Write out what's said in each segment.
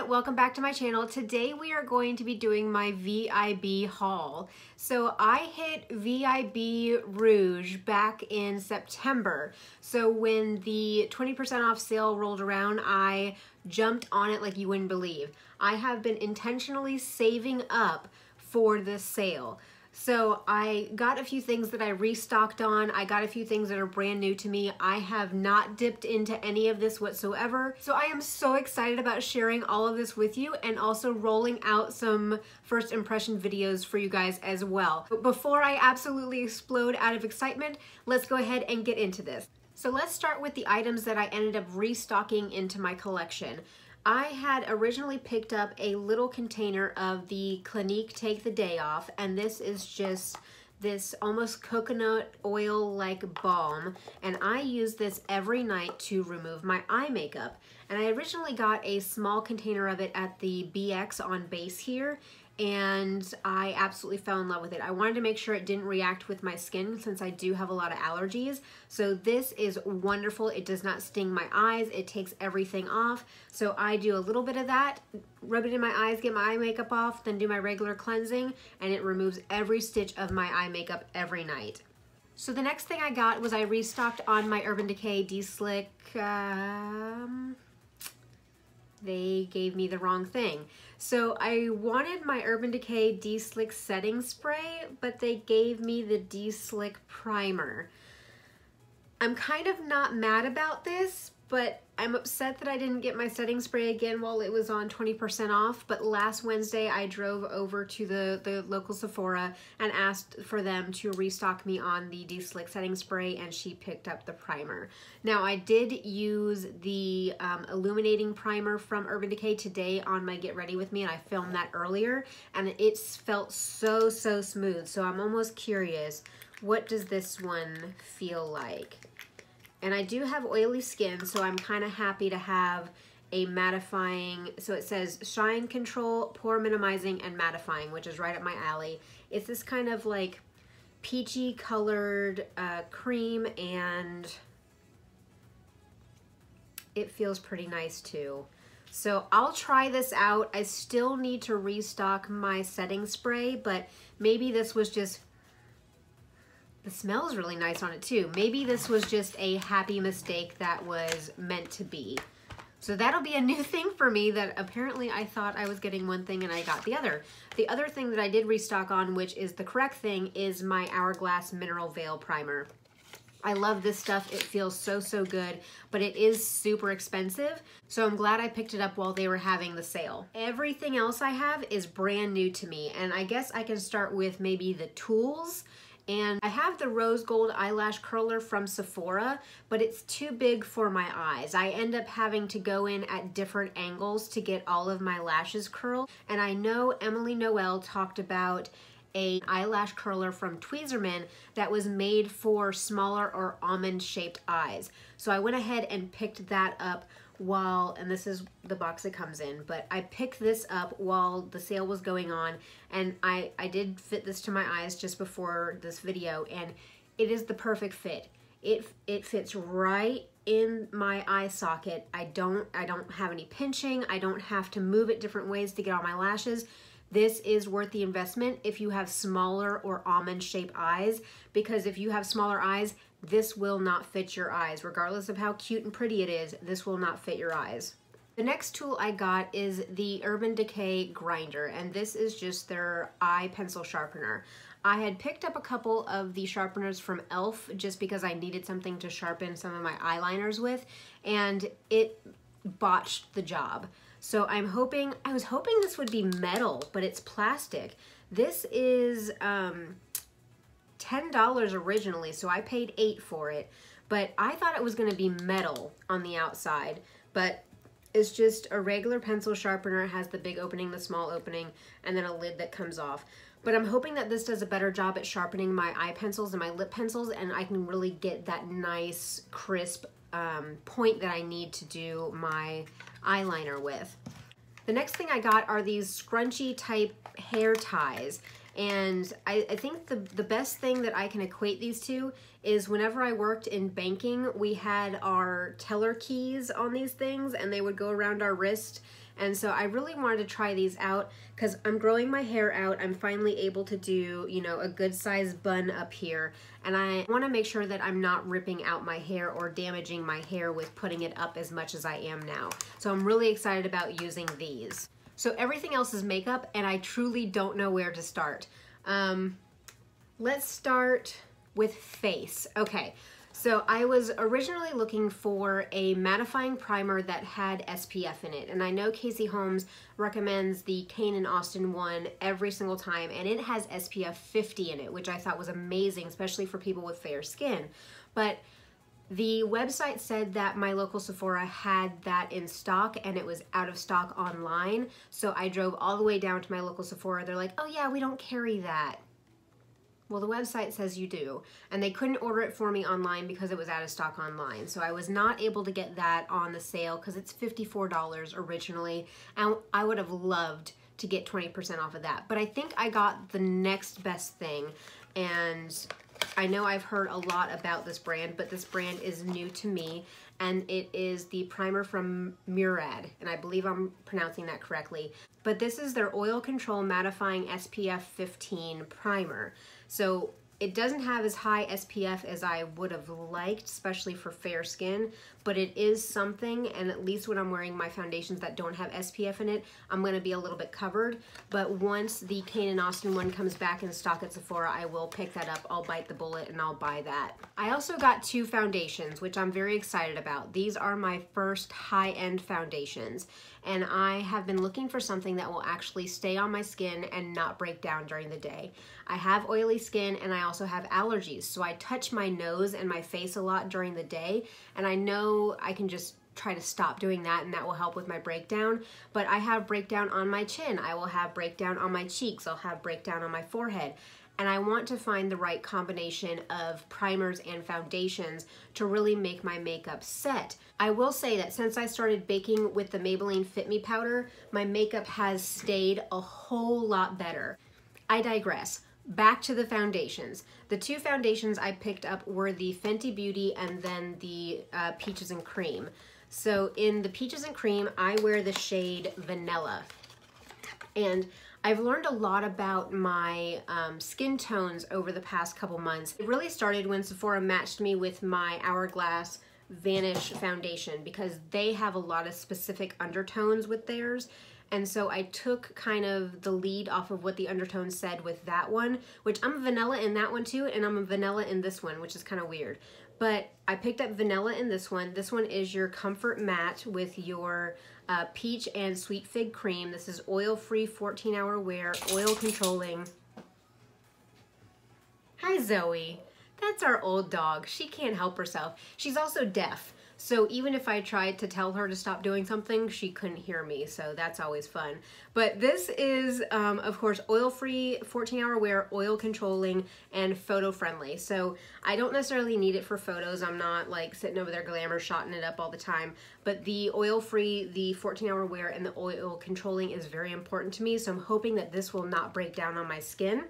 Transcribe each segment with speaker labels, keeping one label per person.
Speaker 1: welcome back to my channel. Today we are going to be doing my VIB haul. So I hit VIB Rouge back in September. So when the 20% off sale rolled around, I jumped on it like you wouldn't believe. I have been intentionally saving up for this sale. So I got a few things that I restocked on. I got a few things that are brand new to me. I have not dipped into any of this whatsoever. So I am so excited about sharing all of this with you and also rolling out some first impression videos for you guys as well. But before I absolutely explode out of excitement, let's go ahead and get into this. So let's start with the items that I ended up restocking into my collection. I had originally picked up a little container of the Clinique Take the Day Off, and this is just this almost coconut oil like balm, and I use this every night to remove my eye makeup. And I originally got a small container of it at the BX on base here, and I absolutely fell in love with it. I wanted to make sure it didn't react with my skin since I do have a lot of allergies. So this is wonderful. It does not sting my eyes. It takes everything off. So I do a little bit of that, rub it in my eyes, get my eye makeup off, then do my regular cleansing, and it removes every stitch of my eye makeup every night. So the next thing I got was I restocked on my Urban Decay De-Slick, they gave me the wrong thing. So I wanted my Urban Decay De-Slick setting spray, but they gave me the De-Slick primer. I'm kind of not mad about this, but I'm upset that I didn't get my setting spray again while it was on 20% off. But last Wednesday I drove over to the local Sephora and asked for them to restock me on the De-Slick setting spray, and she picked up the primer. Now I did use the illuminating primer from Urban Decay today on my Get Ready With Me, and I filmed that earlier, and it felt so smooth. So I'm almost curious, what does this one feel like? And I do have oily skin, so I'm kind of happy to have a mattifying, so it says shine control, pore minimizing, and mattifying, which is right up my alley. It's this kind of like peachy colored cream, and it feels pretty nice too. So I'll try this out. I still need to restock my setting spray, but maybe this was just, the smell is really nice on it too. Maybe this was just a happy mistake that was meant to be. So that'll be a new thing for me, that apparently I thought I was getting one thing and I got the other. The other thing that I did restock on, which is the correct thing, is my Hourglass Mineral Veil Primer. I love this stuff. It feels so good, but it is super expensive. So I'm glad I picked it up while they were having the sale. Everything else I have is brand new to me, and I guess I can start with maybe the tools. And I have the rose gold eyelash curler from Sephora, but it's too big for my eyes. I end up having to go in at different angles to get all of my lashes curled. And I know Emily Noel talked about an eyelash curler from Tweezerman that was made for smaller or almond shaped eyes. So I went ahead and picked that up while, and this is the box it comes in, but I picked this up while the sale was going on, and I did fit this to my eyes just before this video, and it is the perfect fit. It fits right in my eye socket. I don't have any pinching. I don't have to move it different ways to get all my lashes. This is worth the investment if you have smaller or almond shaped eyes, because if you have smaller eyes, this will not fit your eyes. Regardless of how cute and pretty it is, this will not fit your eyes. The next tool I got is the Urban Decay Grinder, and this is just their eye pencil sharpener. I had picked up a couple of the sharpeners from e.l.f. just because I needed something to sharpen some of my eyeliners with, and it botched the job. So I was hoping this would be metal, but it's plastic. This is $10 originally, so I paid $8 for it, but I thought it was going to be metal on the outside, but it's just a regular pencil sharpener. It has the big opening, the small opening, and then a lid that comes off. But I'm hoping that this does a better job at sharpening my eye pencils and my lip pencils, and I can really get that nice crisp point that I need to do my eyeliner with. The next thing I got are these scrunchy type hair ties. And I think the best thing that I can equate these to is whenever I worked in banking, we had our teller keys on these things, and they would go around our wrist, And so I really wanted to try these out because I'm growing my hair out. I'm finally able to do, you know, a good size bun up here. And I want to make sure that I'm not ripping out my hair or damaging my hair with putting it up as much as I am now. So I'm really excited about using these. So everything else is makeup, and I truly don't know where to start. Let's start with face. Okay, so I was originally looking for a mattifying primer that had SPF in it, and I know Casey Holmes recommends the Kane & Austin one every single time, and it has SPF 50 in it, which I thought was amazing, especially for people with fair skin. But the website said that my local Sephora had that in stock and it was out of stock online. So I drove all the way down to my local Sephora. They're like, oh yeah, we don't carry that. Well, the website says you do. And they couldn't order it for me online because it was out of stock online. So I was not able to get that on the sale because it's $54 originally. And I would have loved to get 20% off of that. But I think I got the next best thing. And I know I've heard a lot about this brand, but this brand is new to me, and it is the primer from Murad, and I believe I'm pronouncing that correctly. But this is their Oil Control Mattifying SPF 15 primer. So it doesn't have as high SPF as I would have liked, especially for fair skin, but it is something, and at least when I'm wearing my foundations that don't have SPF in it, I'm gonna be a little bit covered. But once the Kane & Austin one comes back in stock at Sephora, I will pick that up. I'll bite the bullet and I'll buy that. I also got 2 foundations, which I'm very excited about. These are my first high-end foundations, and I have been looking for something that will actually stay on my skin and not break down during the day. I have oily skin and I also have allergies, so I touch my nose and my face a lot during the day, and I know I can just try to stop doing that and that will help with my breakdown. But I have breakdown on my chin, I will have breakdown on my cheeks, I'll have breakdown on my forehead. And I want to find the right combination of primers and foundations to really make my makeup set. I will say that since I started baking with the Maybelline Fit Me powder, my makeup has stayed a whole lot better. I digress. Back to the foundations. The 2 foundations I picked up were the Fenty Beauty and then the Peaches and Cream. So in the Peaches and Cream, I wear the shade Vanilla. And I've learned a lot about my skin tones over the past couple months. It really started when Sephora matched me with my Hourglass Vanish foundation because they have a lot of specific undertones with theirs. And so I took kind of the lead off of what the undertones said with that one, which I'm a vanilla in that one too, and I'm a vanilla in this one, which is kind of weird. But I picked up vanilla in this one. This one is your Comfort Matte with your peach and sweet fig cream. This is oil-free, 14-hour wear, oil controlling. Hi, Zoe. That's our old dog. She can't help herself. She's also deaf. So even if I tried to tell her to stop doing something, she couldn't hear me, so that's always fun. But this is, of course, oil-free, 14-hour wear, oil controlling, and photo-friendly. So I don't necessarily need it for photos. I'm not like sitting over there glamour shotting it up all the time. But the oil-free, the 14-hour wear, and the oil controlling is very important to me, so I'm hoping that this will not break down on my skin.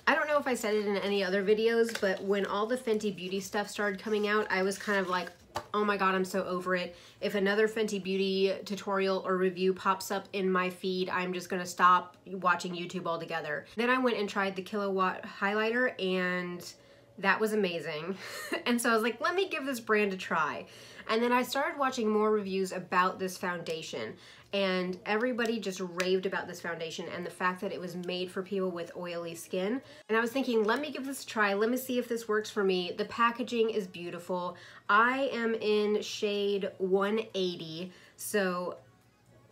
Speaker 1: I don't know if I said it in any other videos, but when all the Fenty Beauty stuff started coming out, I was kind of like, oh my god, I'm so over it. If another Fenty Beauty tutorial or review pops up in my feed, I'm just gonna stop watching YouTube altogether. Then I went and tried the Kilowatt highlighter, and that was amazing. And so I was like, let me give this brand a try. And then I started watching more reviews about this foundation, and everybody just raved about this foundation and the fact that it was made for people with oily skin. And I was thinking, let me give this a try. Let me see if this works for me. The packaging is beautiful. I am in shade 180, so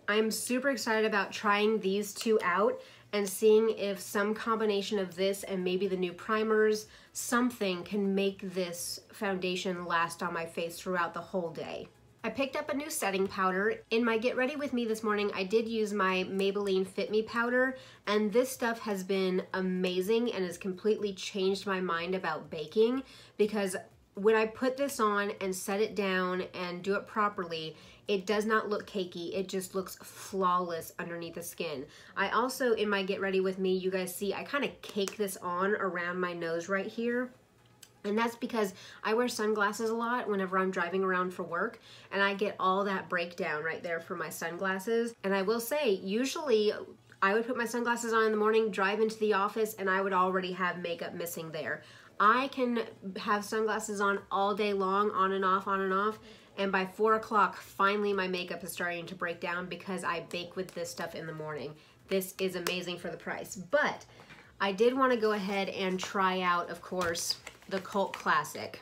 Speaker 1: I'm super excited about trying these 2 out and seeing if some combination of this and maybe the new primers, something can make this foundation last on my face throughout the whole day. I picked up a new setting powder. In my Get Ready With Me this morning, I did use my Maybelline Fit Me powder, and this stuff has been amazing and has completely changed my mind about baking, because when I put this on and set it down and do it properly, it does not look cakey. It just looks flawless underneath the skin. I also, in my Get Ready With Me, you guys see, I kind of cake this on around my nose right here. And that's because I wear sunglasses a lot whenever I'm driving around for work, and I get all that breakdown right there for my sunglasses. And I will say, usually I would put my sunglasses on in the morning, drive into the office, and I would already have makeup missing there. I can have sunglasses on all day long, on and off, and by 4 o'clock, finally my makeup is starting to break down because I bake with this stuff in the morning. This is amazing for the price. But I did want to go ahead and try out, of course, the cult classic.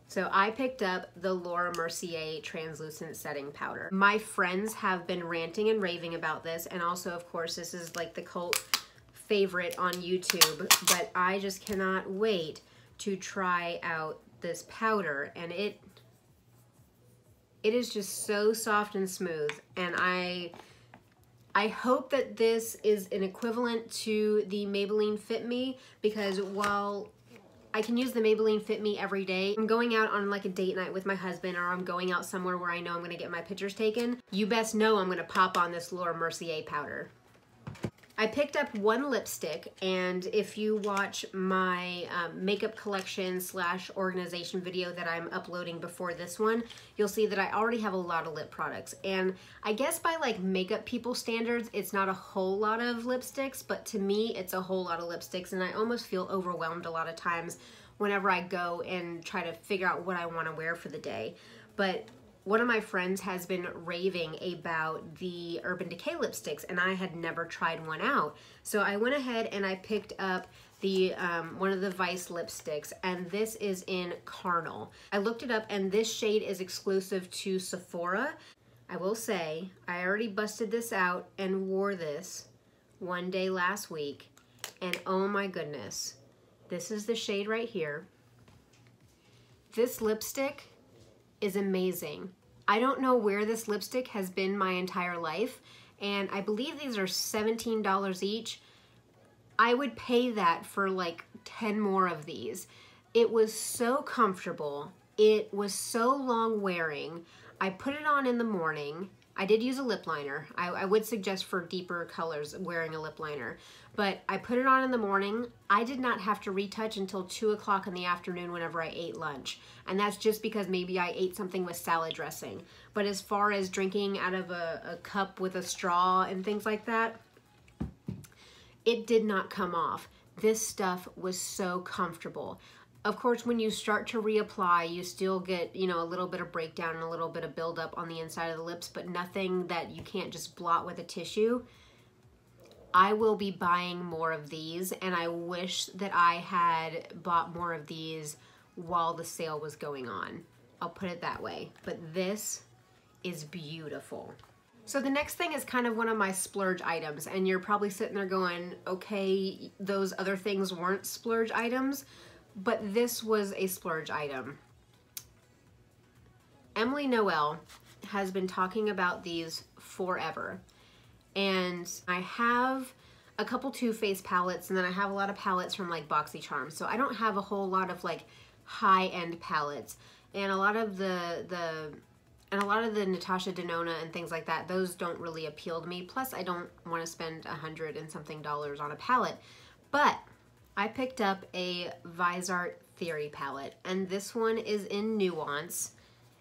Speaker 1: So I picked up the Laura Mercier translucent setting powder. My friends have been ranting and raving about this, and also, of course, this is like the cult favorite on YouTube, but I just cannot wait to try out this powder. And it is just so soft and smooth, and I hope that this is an equivalent to the Maybelline Fit Me, because while I can use the Maybelline Fit Me every day, I'm going out on like a date night with my husband, or I'm going out somewhere where I know I'm gonna get my pictures taken, you best know I'm gonna pop on this Laura Mercier powder. I picked up one lipstick, and if you watch my makeup collection / organization video that I'm uploading before this one, you'll see that I already have a lot of lip products. And I guess by like makeup people standards, it's not a whole lot of lipsticks, but to me, it's a whole lot of lipsticks, and I almost feel overwhelmed a lot of times whenever I go and try to figure out what I want to wear for the day. But one of my friends has been raving about the Urban Decay lipsticks, and I had never tried one out. So I went ahead and I picked up the one of the Vice lipsticks, and this is in Carnal. I looked it up, and this shade is exclusive to Sephora. I will say, I already busted this out and wore this one day last week, and oh my goodness, this is the shade right here. This lipstick is amazing. I don't know where this lipstick has been my entire life, and I believe these are $17 each. I would pay that for like 10 more of these. It was so comfortable. It was so long wearing. I put it on in the morning. I did use a lip liner. I would suggest for deeper colors wearing a lip liner. But I put it on in the morning. I did not have to retouch until 2 o'clock in the afternoon whenever I ate lunch. And that's just because maybe I ate something with salad dressing. But as far as drinking out of a cup with a straw and things like that, it did not come off. This stuff was so comfortable. Of course, when you start to reapply, you still get, you know, a little bit of breakdown and a little bit of buildup on the inside of the lips, but nothing that you can't just blot with a tissue. I will be buying more of these, and I wish that I had bought more of these while the sale was going on. I'll put it that way. But this is beautiful. So the next thing is kind of one of my splurge items, and you're probably sitting there going, okay, those other things weren't splurge items, but this was a splurge item. Emily Noel has been talking about these forever. And I have a couple Too Faced palettes, and then I have a lot of palettes from like BoxyCharm. So I don't have a whole lot of like high-end palettes. And a lot of the Natasha Denona and things like that, those don't really appeal to me. Plus, I don't want to spend $100 and something on a palette. But I picked up a Visart Theory palette, and this one is in Nuance.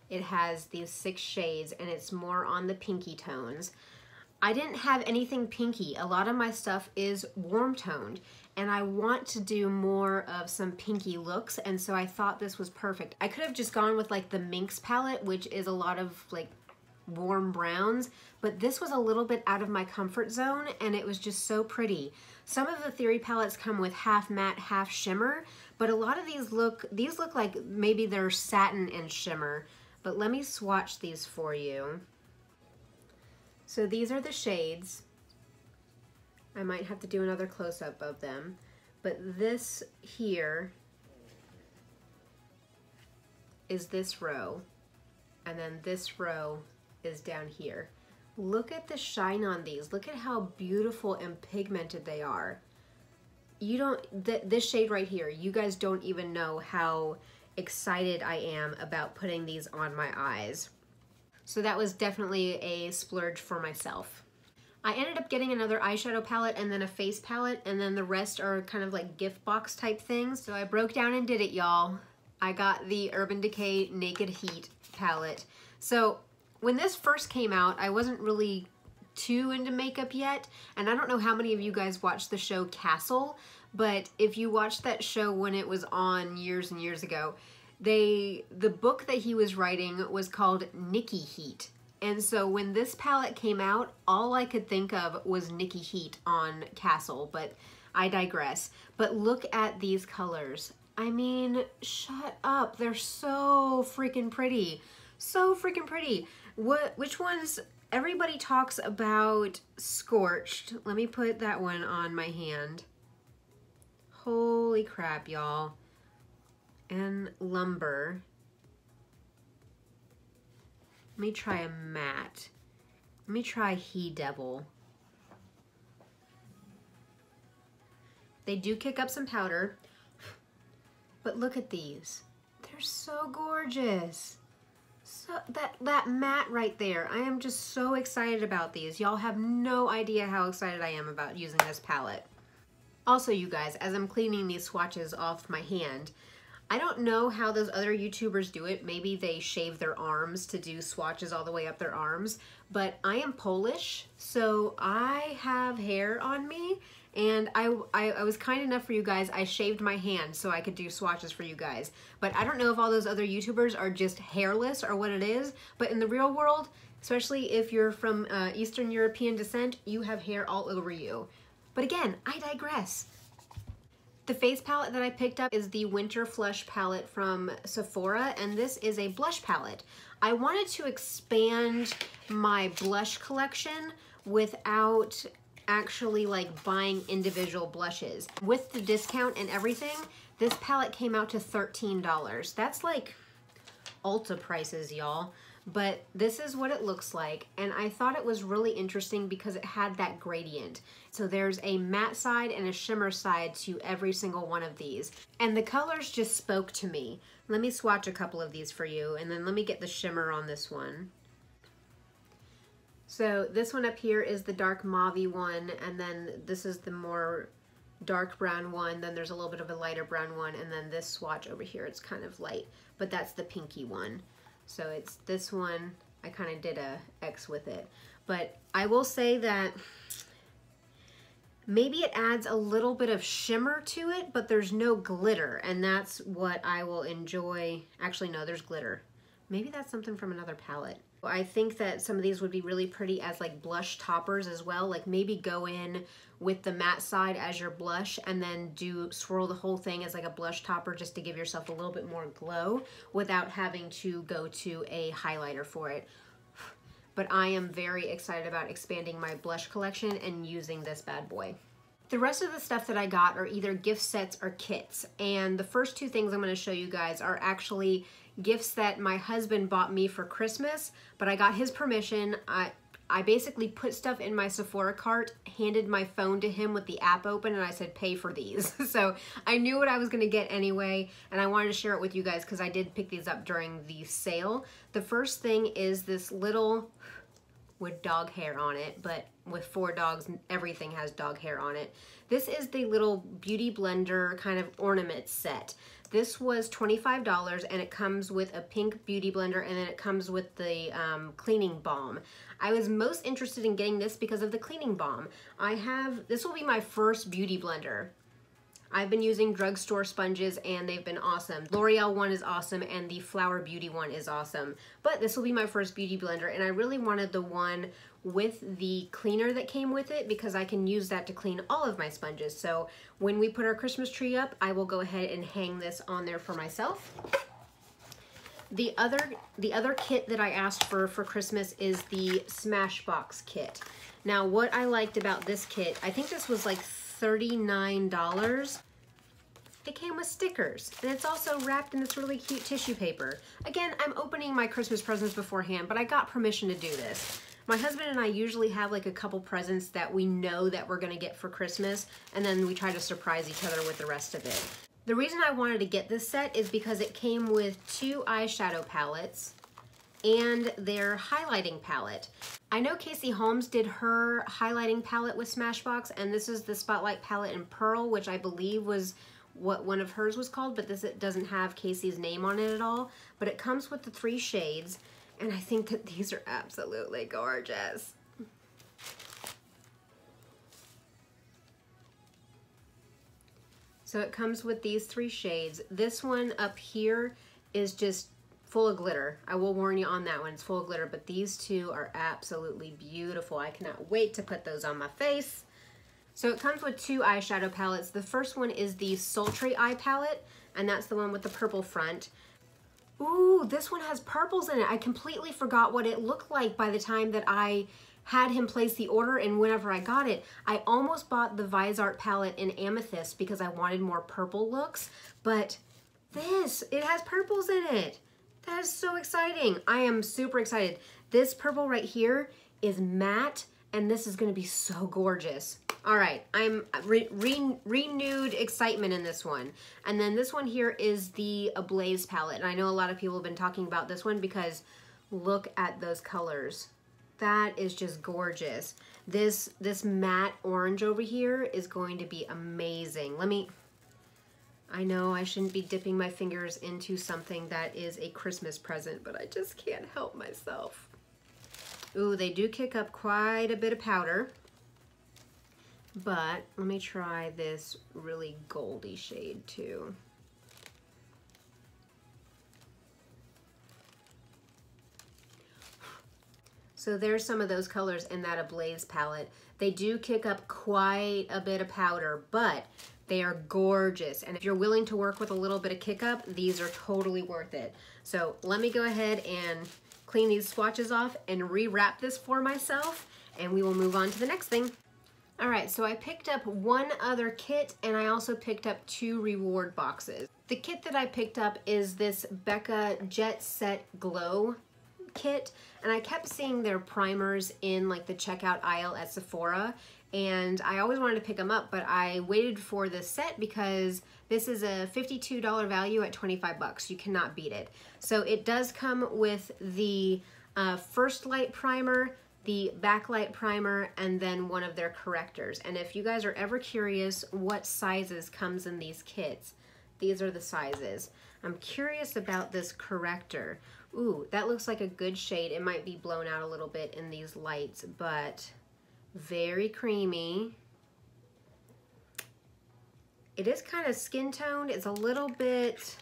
Speaker 1: It has these 6 shades, and it's more on the pinky tones. I didn't have anything pinky. A lot of my stuff is warm toned, and I want to do more of some pinky looks, and so I thought this was perfect. I could have just gone with like the Minx palette, which is a lot of like warm browns, but this was a little bit out of my comfort zone, and it was just so pretty. Some of the Theory palettes come with half matte, half shimmer, but a lot of these look like maybe they're satin and shimmer. But let me swatch these for you. So these are the shades. I might have to do another close-up of them, but this here is this row, and then this row is down here. Look at the shine on these. Look at how beautiful and pigmented they are. You don't, this shade right here, you guys don't even know how excited I am about putting these on my eyes. So that was definitely a splurge for myself. I ended up getting another eyeshadow palette and then a face palette, and then the rest are kind of like gift box type things. So I broke down and did it, y'all. I got the Urban Decay Naked Heat palette. So when this first came out, I wasn't really too into makeup yet, and I don't know how many of you guys watched the show Castle, but if you watched that show when it was on years and years ago, the book that he was writing was called Nikki Heat. And so when this palette came out, all I could think of was Nikki Heat on Castle, but I digress. But look at these colors. I mean, shut up. They're so freaking pretty. So freaking pretty. Which ones? Everybody talks about Scorched. Let me put that one on my hand. Holy crap, y'all. And Lumber. Let me try a matte. Let me try He Devil. They do kick up some powder, but look at these. They're so gorgeous. So that matte right there, I am just so excited about these. Y'all have no idea how excited I am about using this palette. Also, you guys, as I'm cleaning these swatches off my hand, I don't know how those other YouTubers do it. Maybe they shave their arms to do swatches all the way up their arms, but I am Polish, so I have hair on me, and I was kind enough for you guys. I shaved my hand so I could do swatches for you guys, but I don't know if all those other YouTubers are just hairless or what it is, but in the real world, especially if you're from Eastern European descent, you have hair all over you. But again, I digress. The face palette that I picked up is the Winter Flush palette from Sephora, and this is a blush palette. I wanted to expand my blush collection without actually like buying individual blushes. With the discount and everything, this palette came out to $13. That's like Ulta prices, y'all. But this is what it looks like, and I thought it was really interesting because it had that gradient. So there's a matte side and a shimmer side to every single one of these, and the colors just spoke to me. Let me swatch a couple of these for you, and then let me get the shimmer on this one. So this one up here is the dark mauve-y one, and then this is the more dark brown one, then there's a little bit of a lighter brown one, and then this swatch over here, it's kind of light, but that's the pinky one. So it's this one, I kind of did a X with it. But I will say that maybe it adds a little bit of shimmer to it, but there's no glitter, and that's what I will enjoy. Actually, no, there's glitter. Maybe that's something from another palette. I think that some of these would be really pretty as like blush toppers as well. Like maybe go in with the matte side as your blush and then swirl the whole thing as like a blush topper just to give yourself a little bit more glow without having to go to a highlighter for it. But I am very excited about expanding my blush collection and using this bad boy. The rest of the stuff that I got are either gift sets or kits, and the first two things I'm going to show you guys are actually gifts that my husband bought me for Christmas, but I got his permission. I basically put stuff in my Sephora cart, handed my phone to him with the app open, and I said, pay for these. So I knew what I was gonna get anyway, and I wanted to share it with you guys because I did pick these up during the sale. The first thing is this little, with dog hair on it, but with 4 dogs, everything has dog hair on it. This is the little beauty blender kind of ornament set. This was $25, and it comes with a pink beauty blender, and then it comes with the cleaning balm. I was most interested in getting this because of the cleaning balm. This will be my first beauty blender. I've been using drugstore sponges and they've been awesome. L'Oreal one is awesome and the Flower Beauty one is awesome. But this will be my first beauty blender, and I really wanted the one with the cleaner that came with it because I can use that to clean all of my sponges. So when we put our Christmas tree up, I will go ahead and hang this on there for myself. The other kit that I asked for Christmas is the Smashbox kit. Now what I liked about this kit, I think this was like $39. It came with stickers, and it's also wrapped in this really cute tissue paper. Again, I'm opening my Christmas presents beforehand, but I got permission to do this. My husband and I usually have like a couple presents that we know that we're gonna get for Christmas, and then we try to surprise each other with the rest of it. The reason I wanted to get this set is because it came with 2 eyeshadow palettes, and their highlighting palette. I know Casey Holmes did her highlighting palette with Smashbox, and this is the Spotlight palette in Pearl, which I believe was what one of hers was called, but this it doesn't have Casey's name on it at all. But it comes with the 3 shades, and I think that these are absolutely gorgeous. So it comes with these 3 shades. This one up here is just full of glitter. I will warn you on that one, it's full of glitter, but these 2 are absolutely beautiful. I cannot wait to put those on my face. So it comes with 2 eyeshadow palettes. The first one is the Sultry Eye palette, and that's the one with the purple front. Ooh, this one has purples in it. I completely forgot what it looked like by the time that I had him place the order, and whenever I got it, I almost bought the Visart palette in Amethyst because I wanted more purple looks, but this, it has purples in it. That is so exciting. I am super excited. This purple right here is matte, and this is gonna be so gorgeous. All right, I'm renewed excitement in this one. And then this one here is the Ablaze palette. And I know a lot of people have been talking about this one because look at those colors. That is just gorgeous. This matte orange over here is going to be amazing. I know I shouldn't be dipping my fingers into something that is a Christmas present, but I just can't help myself. Ooh, they do kick up quite a bit of powder. But let me try this really goldy shade too. So there's some of those colors in that Ablaze palette. They do kick up quite a bit of powder, but they are gorgeous. And if you're willing to work with a little bit of kick up, these are totally worth it. So let me go ahead and clean these swatches off and rewrap this for myself, and we will move on to the next thing. All right, so I picked up one other kit, and I also picked up 2 reward boxes. The kit that I picked up is this Becca Jet Set Glow kit, and I kept seeing their primers in like the checkout aisle at Sephora, and I always wanted to pick them up, but I waited for this set because this is a $52 value at 25 bucks. You cannot beat it. So it does come with the First Light primer, the backlight primer, and then one of their correctors. And if you guys are ever curious what sizes comes in these kits, these are the sizes. I'm curious about this corrector. Ooh, that looks like a good shade. It might be blown out a little bit in these lights, but very creamy. It is kind of skin toned. It's a little bit,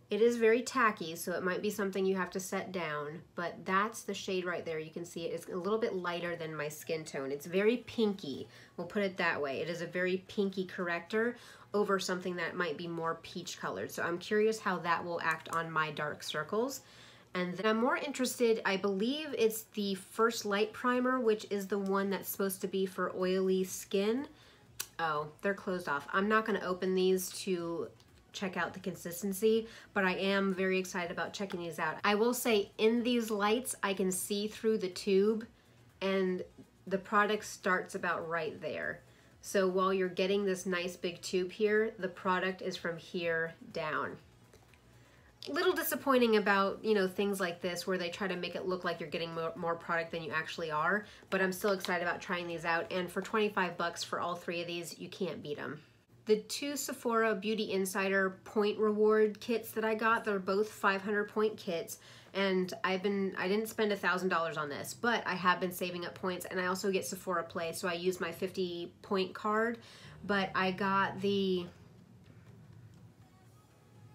Speaker 1: it is very tacky, so it might be something you have to set down, but that's the shade right there. You can see it is a little bit lighter than my skin tone. It's very pinky, we'll put it that way. It is a very pinky corrector over something that might be more peach colored. So I'm curious how that will act on my dark circles. And then I'm more interested, I believe it's the First Light primer, which is the one that's supposed to be for oily skin. Oh, they're closed off. I'm not gonna open these to check out the consistency, but I am very excited about checking these out. I will say in these lights, I can see through the tube, and the product starts about right there. So while you're getting this nice big tube here, the product is from here down. Little disappointing about, you know, things like this where they try to make it look like you're getting more product than you actually are, but I'm still excited about trying these out, and for 25 bucks for all 3 of these, you can't beat them. The 2 Sephora Beauty Insider point reward kits that I got, they're both 500 point kits, and I didn't spend $1,000 on this, but I have been saving up points, and I also get Sephora Play, so I use my 50 point card. But I got the,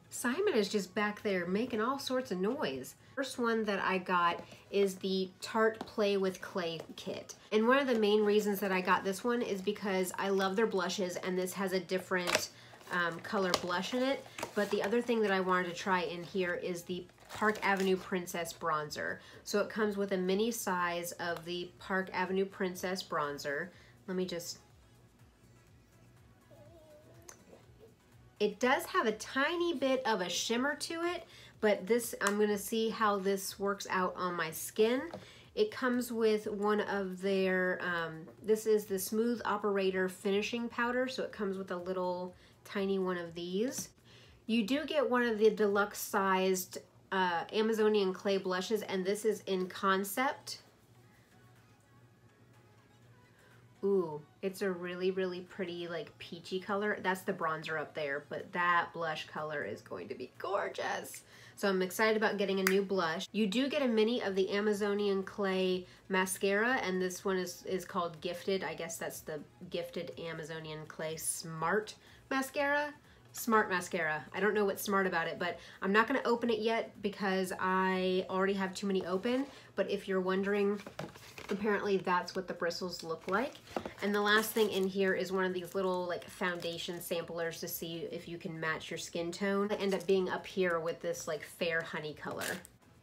Speaker 1: Simon is just back there making all sorts of noise. First one that I got is the Tarte Play with Clay kit. And one of the main reasons that I got this one is because I love their blushes, and this has a different color blush in it. But the other thing that I wanted to try in here is the Park Avenue Princess bronzer. So it comes with a mini size of the Park Avenue Princess bronzer. Let me just, it does have a tiny bit of a shimmer to it, but this, I'm gonna see how this works out on my skin. It comes with one of their, this is the Smooth Operator Finishing Powder, so it comes with a little tiny one of these. You do get one of the deluxe sized Amazonian Clay blushes, and this is in Concept. Ooh, it's a really, really pretty like peachy color. That's the bronzer up there, but that blush color is going to be gorgeous. So I'm excited about getting a new blush. You do get a mini of the Amazonian Clay mascara, and this one is called Gifted. I guess that's the Gifted Amazonian Clay Smart Mascara. Smart mascara. I don't know what's smart about it, but I'm not going to open it yet because I already have too many open. But if you're wondering, apparently that's what the bristles look like. And the last thing in here is one of these little like foundation samplers to see if you can match your skin tone. I end up being up here with this like fair honey color.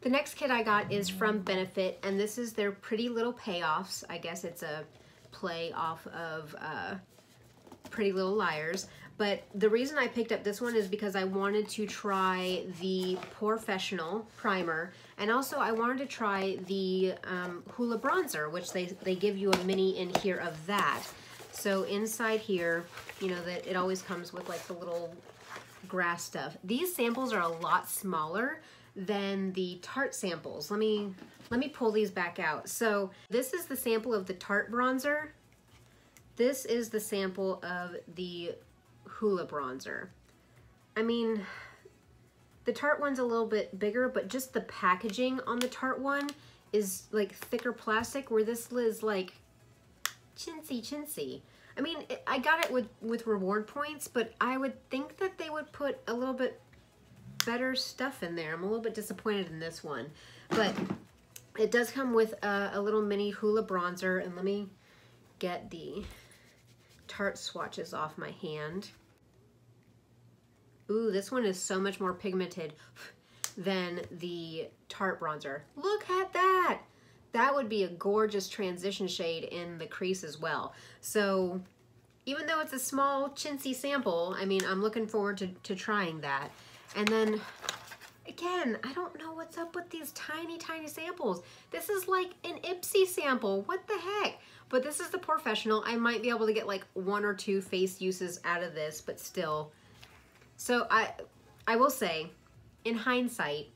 Speaker 1: The next kit I got is from Benefit, and this is their Pretty Little Payoffs. I guess it's a play off of Pretty Little Liars. But the reason I picked up this one is because I wanted to try the Professional primer, and also I wanted to try the Hoola bronzer, which they give you a mini in here of that. So inside here, you know that it always comes with like the little grass stuff. These samples are a lot smaller than the Tarte samples. Let me pull these back out. So this is the sample of the Tarte bronzer. This is the sample of the Hoola bronzer. I mean, the Tarte one's a little bit bigger, but just the packaging on the Tarte one is like thicker plastic, where this is like chintzy. I mean, I got it with reward points, but I would think that they would put a little bit better stuff in there. I'm a little bit disappointed in this one, but it does come with a little mini Hoola bronzer. And let me get the Tarte swatches off my hand. Ooh, this one is so much more pigmented than the Tarte bronzer. Look at that! That would be a gorgeous transition shade in the crease as well. So even though it's a small chintzy sample, I mean, I'm looking forward to trying that. And then again, I don't know what's up with these tiny samples. This is like an Ipsy sample. What the heck? But this is the Professional. I might be able to get like 1 or 2 face uses out of this, but still. So I will say, in hindsight,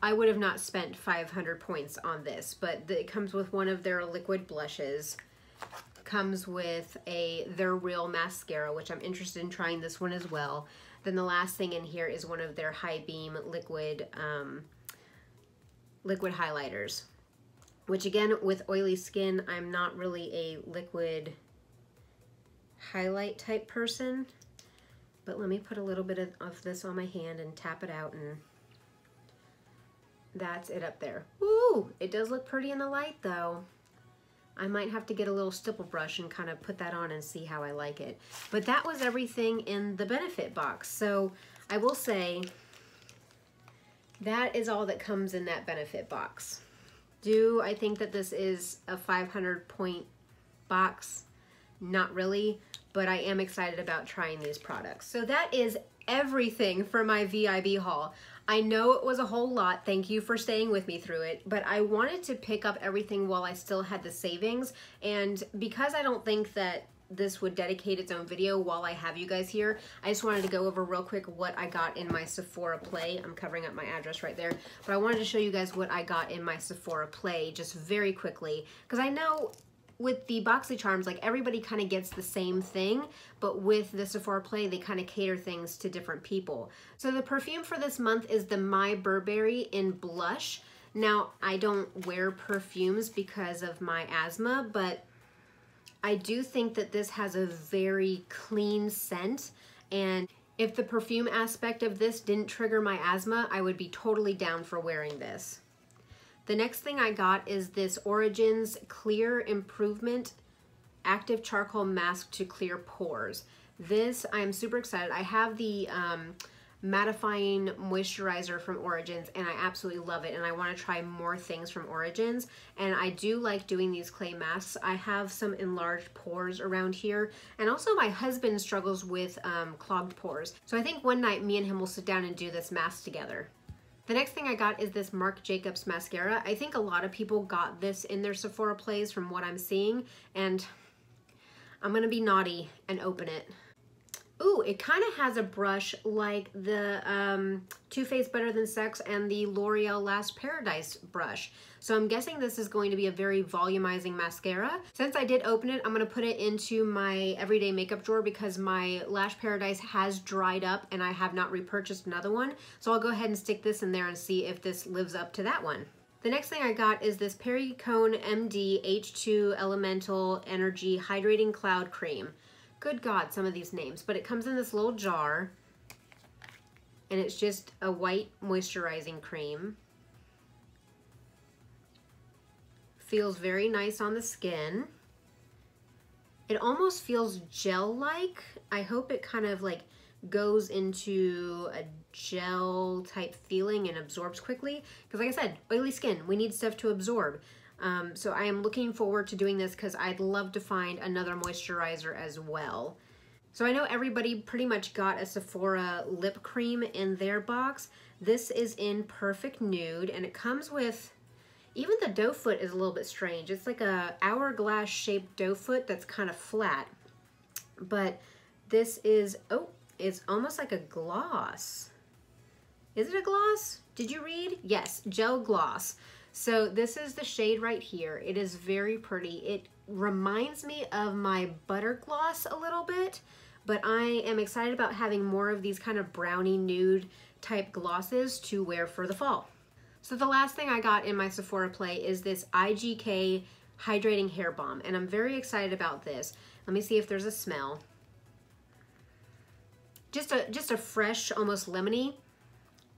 Speaker 1: I would have not spent 500 points on this, but it comes with one of their liquid blushes, comes with their Real mascara, which I'm interested in trying this one as well. Then the last thing in here is one of their High Beam liquid highlighters, which again, with oily skin, I'm not really a liquid highlight type person. But let me put a little bit of this on my hand and tap it out, and that's it up there. Ooh, it does look pretty in the light though. I might have to get a little stipple brush and kind of put that on and see how I like it. But that was everything in the Benefit box. So I will say that is all that comes in that Benefit box. Do I think that this is a 500 point box? Not really, but I am excited about trying these products. So that is everything for my VIB haul. I know it was a whole lot. Thank you for staying with me through it, but I wanted to pick up everything while I still had the savings. And because I don't think that this would dedicate its own video while I have you guys here, I just wanted to go over real quick what I got in my Sephora Play. I'm covering up my address right there, but I wanted to show you guys what I got in my Sephora Play just very quickly, because I know with the BoxyCharms, like everybody kind of gets the same thing, but with the Sephora Play, they kind of cater things to different people. So the perfume for this month is the My Burberry in Blush. Now, I don't wear perfumes because of my asthma, but I do think that this has a very clean scent, and if the perfume aspect of this didn't trigger my asthma, I would be totally down for wearing this. The next thing I got is this Origins Clear Improvement Active Charcoal Mask to Clear Pores. This, I'm super excited. I have the mattifying moisturizer from Origins, and I absolutely love it, and I want to try more things from Origins. And I do like doing these clay masks. I have some enlarged pores around here, and also my husband struggles with clogged pores. So I think one night me and him will sit down and do this mask together. The next thing I got is this Marc Jacobs mascara. I think a lot of people got this in their Sephora Plays from what I'm seeing, and I'm gonna be naughty and open it. Ooh, it kind of has a brush like the Too Faced Better Than Sex and the L'Oreal Last Paradise brush. So I'm guessing this is going to be a very volumizing mascara. Since I did open it, I'm going to put it into my everyday makeup drawer because my Lash Paradise has dried up and I have not repurchased another one. So I'll go ahead and stick this in there and see if this lives up to that one. The next thing I got is this Perricone MD H2 Elemental Energy Hydrating Cloud Cream. Good God, some of these names, but it comes in this little jar and it's just a white moisturizing cream. Feels very nice on the skin. It almost feels gel-like. I hope it kind of like goes into a gel type feeling and absorbs quickly. Because like I said, oily skin, we need stuff to absorb. So I am looking forward to doing this because I'd love to find another moisturizer as well. So I know everybody pretty much got a Sephora lip cream in their box. This is in Perfect Nude and it comes with, even the doe foot is a little bit strange. It's like a hourglass shaped doe foot that's kind of flat. But this is, oh, it's almost like a gloss. Is it a gloss? Did you read? Yes, gel gloss. So this is the shade right here. It is very pretty. It reminds me of my butter gloss a little bit, but I am excited about having more of these kind of brownie nude type glosses to wear for the fall. So the last thing I got in my Sephora play is this IGK Hydrating Hair Balm, and I'm very excited about this. Let me see if there's a smell. Just a fresh, almost lemony.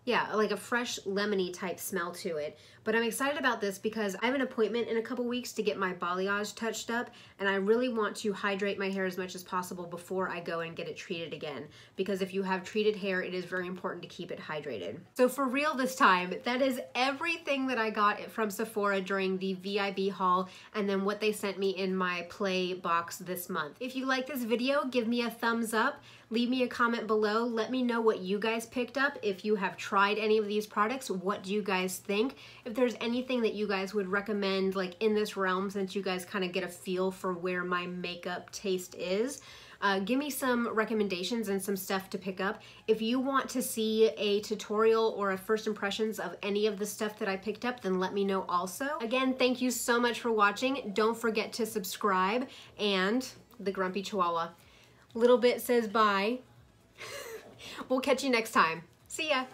Speaker 1: Yeah, like a fresh lemony type smell to it. But I'm excited about this because I have an appointment in a couple weeks to get my balayage touched up, and I really want to hydrate my hair as much as possible before I go and get it treated again. Because if you have treated hair, it is very important to keep it hydrated. So for real this time, that is everything that I got from Sephora during the VIB haul and then what they sent me in my play box this month. If you like this video, give me a thumbs up. Leave me a comment below. Let me know what you guys picked up. If you have tried any of these products, what do you guys think? If there's anything that you guys would recommend like in this realm, since you guys kind of get a feel for where my makeup taste is, give me some recommendations and some stuff to pick up. If you want to see a tutorial or a first impressions of any of the stuff that I picked up, then let me know also. Again, thank you so much for watching. Don't forget to subscribe, and the Grumpy Chihuahua. Little bit says bye. We'll catch you next time. See ya.